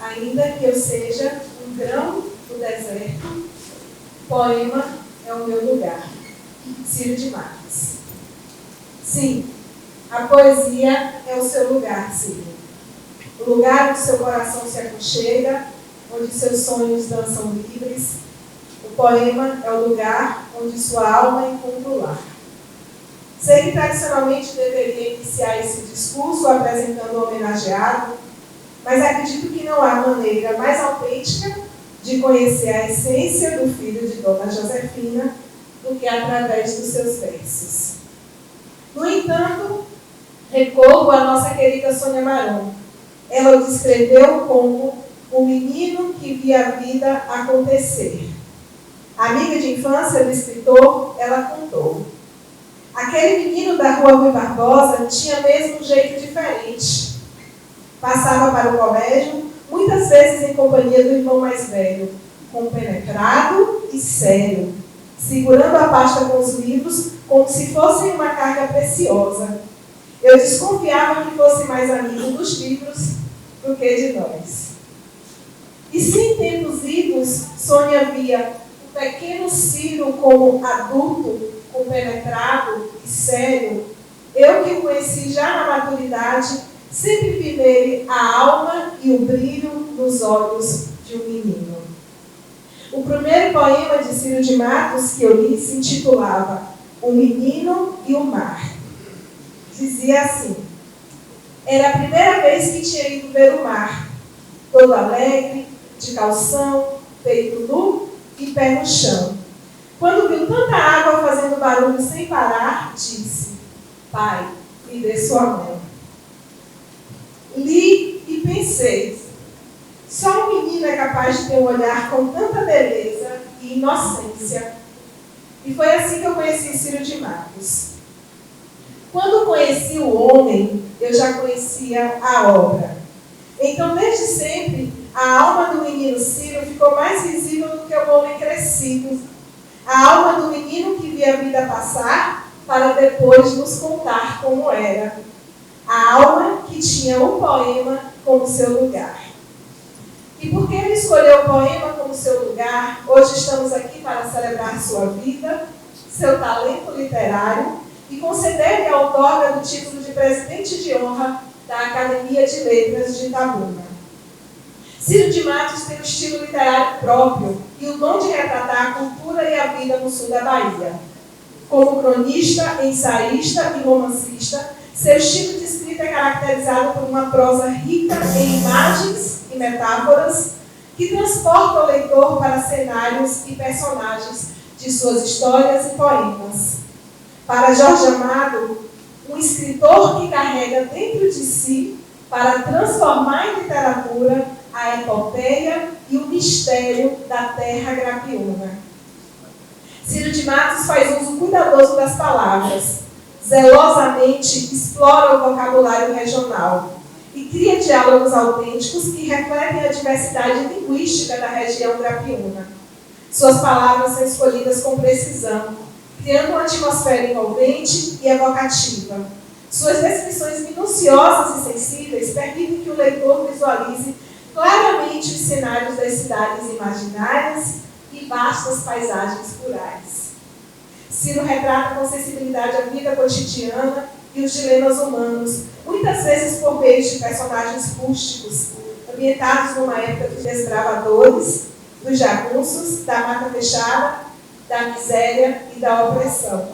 Ainda que eu seja um grão do deserto, o poema é o meu lugar. Ciro de Matos. Sim, a poesia é o seu lugar, Ciro. O lugar onde seu coração se aconchega, onde seus sonhos dançam livres. O poema é o lugar onde sua alma encontra o lar. Sei que tradicionalmente deveria iniciar esse discurso apresentando o homenageado, mas acredito que não há maneira mais autêntica de conhecer a essência do filho de Dona Josefina do que através dos seus versos. No entanto, recorro à nossa querida Sônia Maron. Ela o descreveu como o menino que via a vida acontecer. Amiga de infância do escritor, ela contou: aquele menino da Rua Rui Barbosa tinha mesmo um jeito diferente. Passava para o colégio, muitas vezes em companhia do irmão mais velho, compenetrado e sério, segurando a pasta com os livros como se fossem uma carga preciosa. Eu desconfiava que fosse mais amigo dos livros do que de nós. E se em tempos idos Sônia via o pequeno Ciro como adulto, compenetrado e sério, eu que o conheci já na maturidade, sempre vi nele a alma e o brilho nos olhos de um menino. O primeiro poema de Ciro de Matos que eu li se intitulava O Menino e o Mar. Dizia assim: era a primeira vez que tinha ido ver o mar, todo alegre, de calção, peito nu e pé no chão. Quando viu tanta água fazendo barulho sem parar, disse: pai, me dê sua mão. Li e pensei: só um menino é capaz de ter um olhar com tanta beleza e inocência. E foi assim que eu conheci Ciro de Matos. Quando conheci o homem, eu já conhecia a obra. Então, desde sempre, a alma do menino Ciro ficou mais visível do que o homem crescido. A alma do menino que via a vida passar para depois nos contar como era. A alma que tinha o poema como seu lugar. E porque ele escolheu o poema como seu lugar, hoje estamos aqui para celebrar sua vida, seu talento literário e conceder-lhe a outorga do título de presidente de honra da Academia de Letras de Itabuna. Ciro de Matos tem um estilo literário próprio e o dom de retratar a cultura e a vida no sul da Bahia. Como cronista, ensaísta e romancista, seu estilo de escrita é caracterizado por uma prosa rica em imagens e metáforas que transporta o leitor para cenários e personagens de suas histórias e poemas. Para Jorge Amado, um escritor que carrega dentro de si para transformar em literatura a epopeia e o mistério da terra grapiúna. Ciro de Matos faz uso cuidadoso das palavras, zelosamente explora o vocabulário regional e cria diálogos autênticos que refletem a diversidade linguística da região grapiúna. Suas palavras são escolhidas com precisão, criando uma atmosfera envolvente e evocativa. Suas descrições minuciosas e sensíveis permitem que o leitor visualize claramente os cenários das cidades imaginárias e vastas paisagens rurais. Ciro retrata com sensibilidade a vida cotidiana e os dilemas humanos, muitas vezes por meio de personagens rústicos, ambientados numa época dos desbravadores, dos jagunços, da mata fechada, da miséria e da opressão.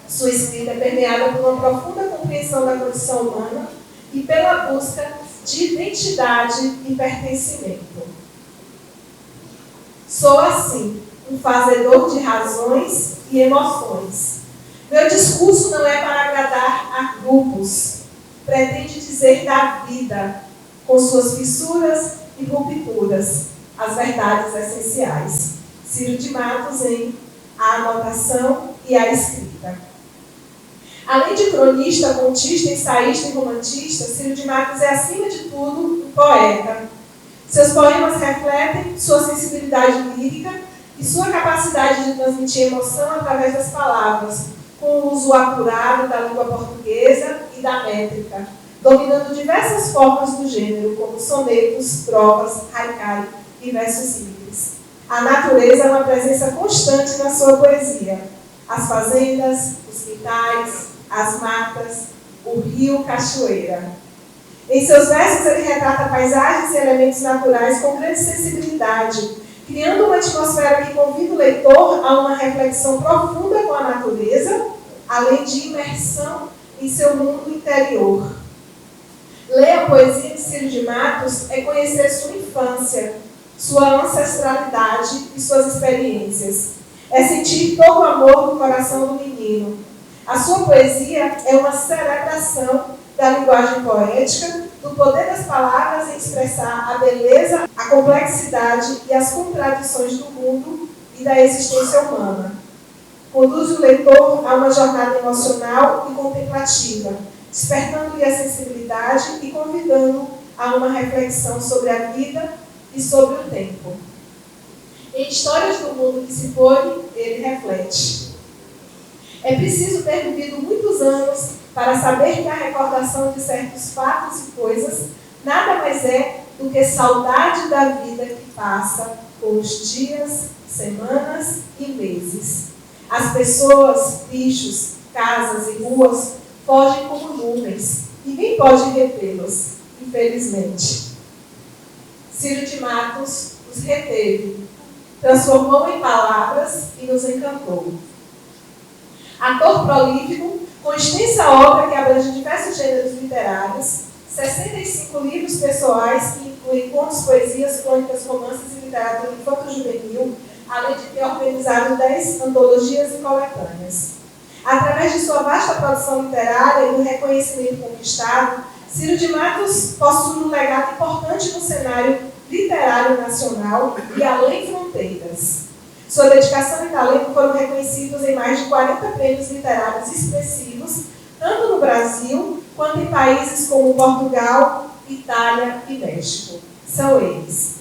Sua escrita é permeada por uma profunda compreensão da condição humana e pela busca de identidade e pertencimento. Sou assim, um fazedor de razões e emoções. Meu discurso não é para agradar a grupos. Pretende dizer da vida, com suas fissuras e rupturas, as verdades essenciais. Ciro de Matos em A Anotação e a Escrita. Além de cronista, contista, ensaísta e romantista, Ciro de Matos é, acima de tudo, um poeta. Seus poemas refletem sua sensibilidade lírica e sua capacidade de transmitir emoção através das palavras, com o uso apurado da língua portuguesa e da métrica, dominando diversas formas do gênero, como sonetos, trovas, haikai e versos simples. A natureza é uma presença constante na sua poesia. As fazendas, os quintais, as matas, o rio, cachoeira. Em seus versos, ele retrata paisagens e elementos naturais com grande sensibilidade, criando uma atmosfera que convida o leitor a uma reflexão profunda com a natureza, além de imersão em seu mundo interior. Ler a poesia de Ciro de Matos é conhecer sua infância, sua ancestralidade e suas experiências. É sentir todo o amor do coração do menino. A sua poesia é uma celebração da linguagem poética, do poder das palavras em expressar a beleza, a complexidade e as contradições do mundo e da existência humana. Conduz o leitor a uma jornada emocional e contemplativa, despertando-lhe a sensibilidade e convidando a uma reflexão sobre a vida e sobre o tempo. Em Histórias do Mundo que se foi, ele reflete. É preciso ter vivido muitos anos para saber que a recordação de certos fatos e coisas nada mais é do que saudade da vida que passa com os dias, semanas e meses. As pessoas, bichos, casas e ruas fogem como nuvens. Ninguém pode retê-los, infelizmente. Ciro de Matos os reteve, transformou em palavras e nos encantou. Ator prolífico, com extensa obra que abrange diversos gêneros literários, 65 livros pessoais que incluem contos, poesias, crônicas, romances e literatura infanto-juvenil, além de ter organizado 10 antologias e coletâneas. Através de sua vasta produção literária e do reconhecimento conquistado, Ciro de Matos possui um legado importante no cenário literário nacional e além fronteiras. Sua dedicação e talento foram reconhecidos em mais de 40 prêmios literários expressivos, tanto no Brasil quanto em países como Portugal, Itália e México. São eles: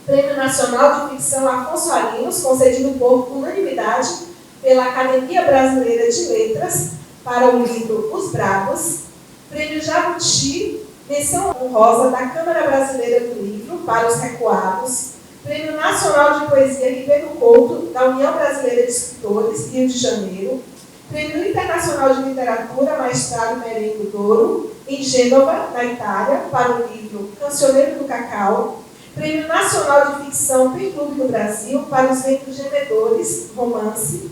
Prêmio Nacional de Ficção Afonso Arinos, concedido por unanimidade pela Academia Brasileira de Letras para o livro Os Bravos; Prêmio Jabuti, menção honrosa da Câmara Brasileira do Livro para os Recuados; Prêmio Nacional de Poesia Ribeiro Couto, da União Brasileira de Escritores, Rio de Janeiro; Prêmio Internacional de Literatura Maestrado Merengue Douro, em Gênova, na Itália, para o livro Cancioneiro do Cacau; Prêmio Nacional de Ficção Perclube do Brasil, para os Ventos Gemedores, romance;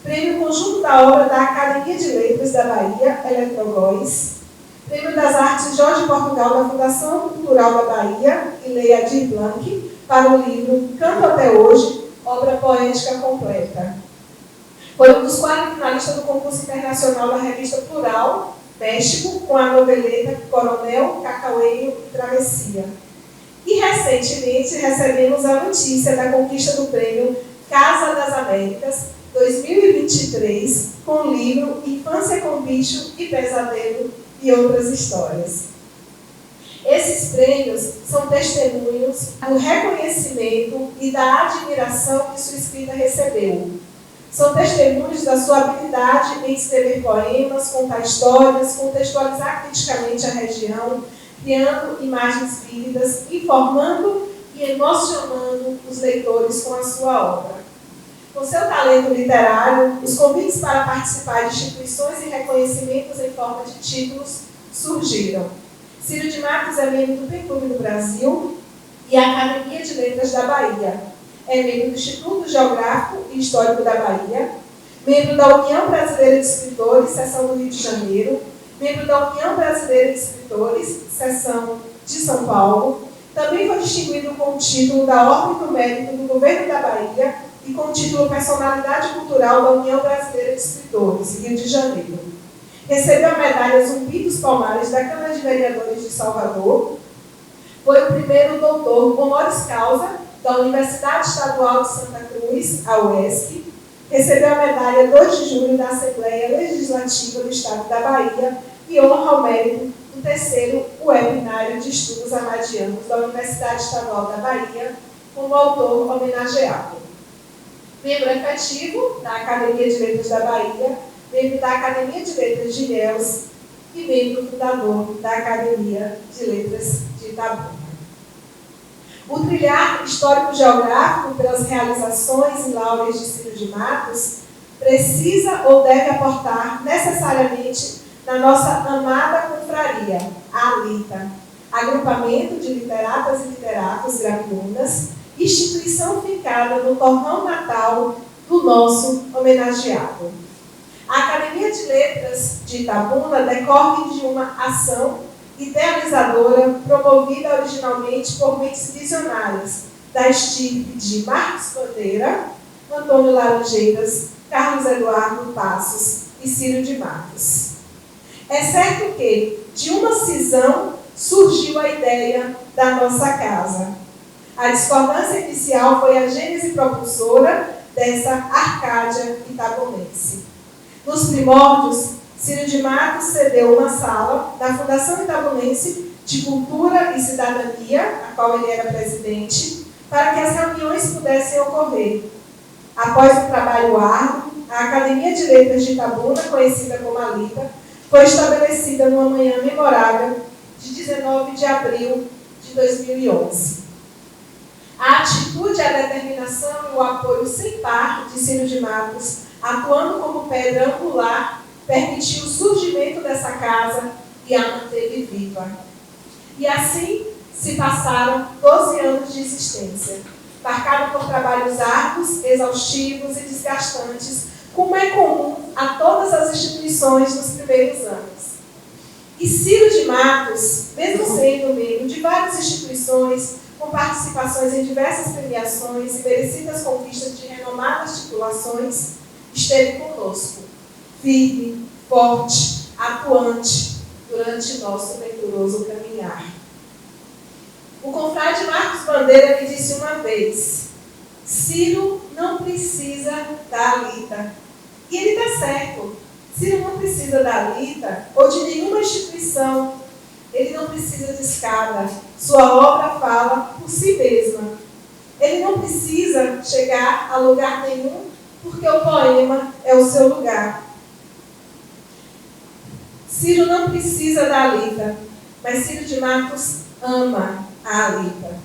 Prêmio Conjunto da Obra da Academia de Letras da Bahia, Eletrogóis; Prêmio das Artes Jorge Portugal, da Fundação Cultural da Bahia, e Lei Aldir Blanc, para o livro Canto Até Hoje, obra poética completa. Foi um dos 4 finalistas do concurso internacional da revista Plural, México, com a noveleta Coronel, Cacaueiro e Travessia. E recentemente recebemos a notícia da conquista do prêmio Casa das Américas 2023, com o livro Infância com Bicho e Pesadelo e Outras Histórias. Esses prêmios são testemunhos do reconhecimento e da admiração que sua escrita recebeu. São testemunhos da sua habilidade em escrever poemas, contar histórias, contextualizar criticamente a região, criando imagens vívidas, informando e emocionando os leitores com a sua obra. Com seu talento literário, os convites para participar de instituições e reconhecimentos em forma de títulos surgiram. Ciro de Matos é membro do PEClube do Brasil e a Academia de Letras da Bahia. É membro do Instituto Geográfico e Histórico da Bahia, membro da União Brasileira de Escritores, seção do Rio de Janeiro, membro da União Brasileira de Escritores, seção de São Paulo. Também foi distinguido com o título da Ordem do Mérito do Governo da Bahia e com o título Personalidade Cultural da União Brasileira de Escritores, Rio de Janeiro. Recebeu a medalha Zumbi dos Palmares da Câmara de Vereadores de Salvador. Foi o primeiro doutor honoris causa da Universidade Estadual de Santa Cruz, a UESC. Recebeu a medalha 2 de julho da Assembleia Legislativa do Estado da Bahia e honra ao mérito do 3º webinário de estudos amadianos da Universidade Estadual da Bahia, como autor homenageado. Membro efetivo da Academia de Letras da Bahia, membro da Academia de Letras de Ilhéus, e membro fundador da Academia de Letras de Itabuna. O trilhar histórico-geográfico pelas realizações e laureas de Ciro de Matos precisa ou deve aportar necessariamente na nossa amada confraria, a ALITA, Agrupamento de Literatas e Literatos Graviunas, instituição fincada no torrão natal do nosso homenageado. A Academia de Letras de Itabuna decorre de uma ação idealizadora promovida originalmente por mentes visionárias da estirpe de Marcos Bandeira, Antônio Laranjeiras, Carlos Eduardo Passos e Ciro de Matos. É certo que, de uma cisão, surgiu a ideia da nossa casa. A discordância inicial foi a gênese propulsora dessa Arcádia itabunense. Nos primórdios, Ciro de Matos cedeu uma sala da Fundação Itabunense de Cultura e Cidadania, a qual ele era presidente, para que as reuniões pudessem ocorrer. Após um trabalho árduo, a Academia de Letras de Itabuna, conhecida como ALITA, foi estabelecida numa manhã memorável de 19 de abril de 2011. A atitude, a determinação e o apoio sem par de Ciro de Matos, atuando como pedra angular, permitiu o surgimento dessa casa e a manteve viva. E assim se passaram 12 anos de existência, marcado por trabalhos árduos, exaustivos e desgastantes, como é comum a todas as instituições nos primeiros anos. E Ciro de Matos, mesmo sendo membro de várias instituições, com participações em diversas premiações e merecidas conquistas de renomadas titulações, esteve conosco, firme, forte, atuante, durante nosso venturoso caminhar. O confrade Marcos Bandeira me disse uma vez: Ciro não precisa da ALITA. E ele está certo. Ciro não precisa da ALITA ou de nenhuma instituição. Ele não precisa de escada. Sua obra fala por si mesma. Ele não precisa chegar a lugar nenhum, porque o poema é o seu lugar. Ciro não precisa da ALITA, mas Ciro de Matos ama a ALITA.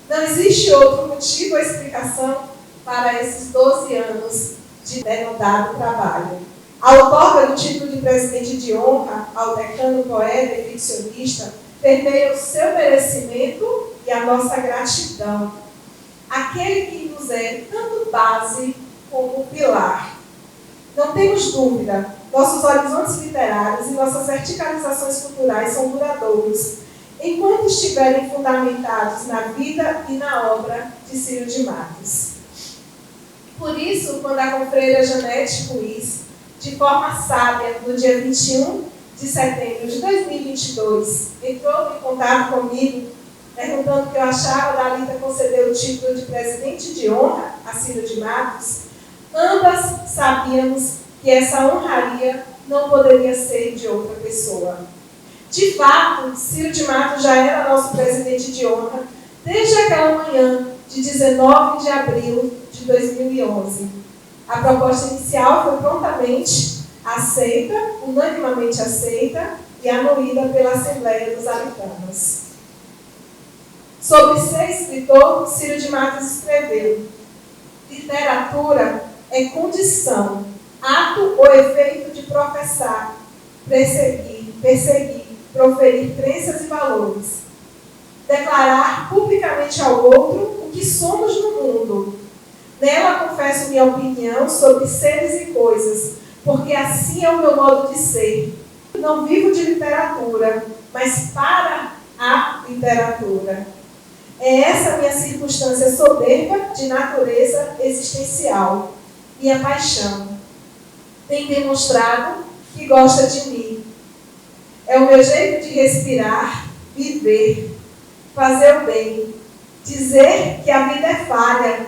Não existe outro motivo ou explicação para esses 12 anos de denotado trabalho. A outorga do título de presidente de honra ao decano, poeta e ficcionista permeia o seu merecimento e a nossa gratidão. Aquele que nos é tanto base como pilar. Não temos dúvida, nossos horizontes literários e nossas verticalizações culturais são duradouros, enquanto estiverem fundamentados na vida e na obra de Ciro de Matos. Por isso, quando a confreira Janete Ruiz, de forma sábia, no dia 21 de setembro de 2022, entrou em contato comigo, perguntando o que eu achava da ALITA conceder o título de presidente de honra a Ciro de Matos, ambas sabíamos que essa honraria não poderia ser de outra pessoa. De fato, Ciro de Matos já era nosso presidente de honra desde aquela manhã de 19 de abril de 2011. A proposta inicial foi prontamente aceita, unanimamente aceita e anuída pela Assembleia dos Alitanos. Sobre ser escritor, Ciro de Matos escreveu: literatura é condição, ato ou efeito de professar, perseguir, proferir crenças e valores, declarar publicamente ao outro o que somos no mundo. Nela confesso minha opinião sobre seres e coisas, porque assim é o meu modo de ser. Não vivo de literatura, mas para a literatura. É essa minha circunstância soberba de natureza existencial. Minha paixão. Tem demonstrado que gosta de mim. É o meu jeito de respirar, viver, fazer o bem. Dizer que a vida é falha,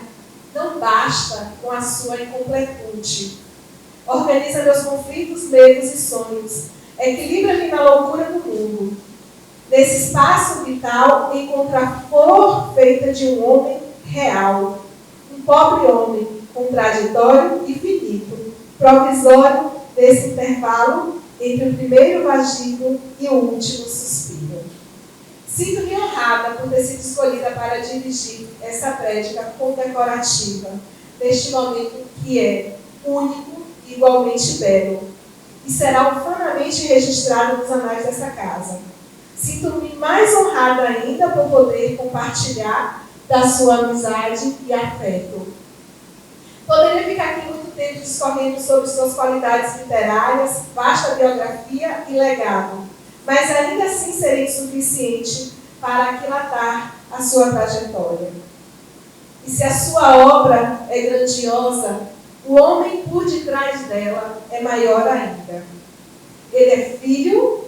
não basta com a sua incompletude. Organiza meus conflitos, medos e sonhos. Equilibra-me na loucura do mundo. Nesse espaço vital, encontra a flor feita de um homem real. Um pobre homem, contraditório e finito. Provisório desse intervalo entre o primeiro vagido e o último suspiro. Sinto-me honrada por ter sido escolhida para dirigir essa prédica condecorativa, neste momento que é único e igualmente belo, e será ufanamente registrado nos anais dessa casa. Sinto-me mais honrada ainda por poder compartilhar da sua amizade e afeto. Poderia ficar aqui muito tempo discorrendo sobre suas qualidades literárias, vasta biografia e legado, mas ainda assim seria insuficiente para aquilatar a sua trajetória. E se a sua obra é grandiosa, o homem por detrás dela é maior ainda. Ele é filho,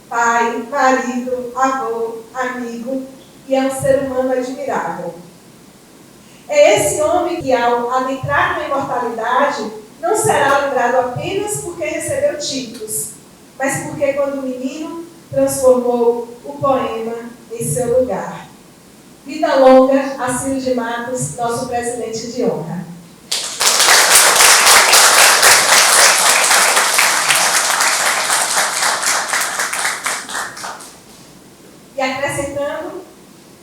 pai, marido, avô, amigo e é um ser humano admirável. É esse homem que, ao adentrar na imortalidade, não será lembrado apenas porque recebeu títulos, mas porque, quando menino, transformou o poema em seu lugar. Vida longa a Ciro de Matos, nosso presidente de honra. E acrescentando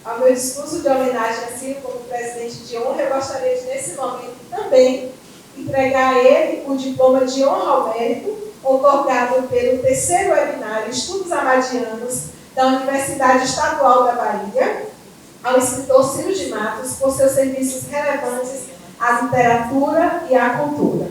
ao meu discurso de homenagem a Ciro como presidente de honra, eu gostaria de, nesse momento, também entregar a ele o diploma de honra ao mérito, otorgado pelo terceiro webinário Estudos Amadianos da Universidade Estadual da Bahia, ao escritor Ciro de Matos, por seus serviços relevantes à literatura e à cultura.